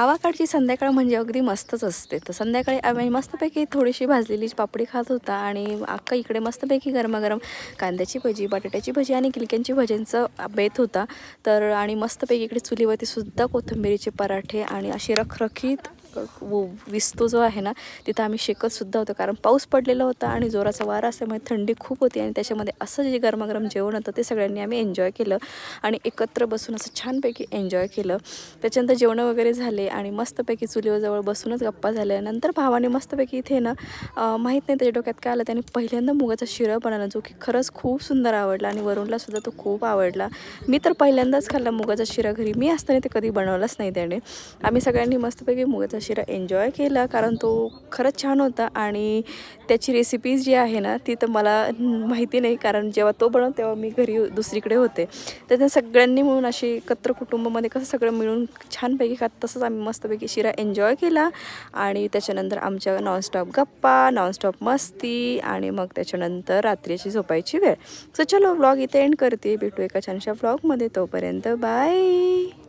गावाकडची संध्याकाळ म्हणजे अगदी मस्तच असते. तर संध्याकाळी आम्ही मस्तपैकी थोडीशी भाजलेली पापडी खात होता आणि अख्खा इकडे मस्तपैकी गरमागरम कांद्याची भजी, बटाट्याची भजी आणि गिलक्यांची भजींचं बेत होता. तर आणि मस्तपैकी इकडे चुलीवरती सुद्धा कोथिंबिरीचे पराठे आणि अशी रखरखीत विस्तू जो आहे ना तिथं आम्ही शेकत सुद्धा होतो, कारण पाऊस पडलेला होता आणि जोराचा वारा असल्यामुळे थंडी खूप होती आणि त्याच्यामध्ये असं जे गरमागरम जेवण होतं ते सगळ्यांनी आम्ही एन्जॉय केलं आणि एकत्र बसून असं छानपैकी एन्जॉय केलं. त्याच्यानंतर जेवणं वगैरे झाले आणि मस्तपैकी चुलीवर बसूनच गप्पा झाल्या. नंतर भावाने मस्तपैकी इथे ना माहीत नाही त्याच्या डोक्यात काय आलं, त्याने पहिल्यांदा मुगाचा शिरा बनवला जो की खरंच खूप सुंदर आवडला आणि वरुणला सुद्धा तो खूप आवडला. मी तर पहिल्यांदाच खाल्ला मुगाचा शिरा घरी, मी असताना ते कधी बनवलाच नाही त्याने. आम्ही सगळ्यांनी मस्तपैकी मुगाचा शिरा एन्जॉय केला कारण तो खरंच छान होता आणि त्याची रेसिपी जी आहे ना ती तर मला माहिती नाही, कारण जेव्हा तो बनवला तेव्हा मी घरी दुसरीकडे होते. तर त्या सगळ्यांनी मिळून अशी एकत्र कुटुंबामध्ये कसं सगळं मिळून छानपैकी खात तसंच आम्ही मस्तपैकी शिरा एन्जॉय केला आणि त्याच्यानंतर आमच्या नॉनस्टॉप गप्पा, नॉनस्टॉप मस्ती आणि मग त्याच्यानंतर रात्रीची झोपायची वेळ. सो चलो व्लॉग इथे एंड करते. भेटू एका छानशा व्लॉगमध्ये. तोपर्यंत बाय.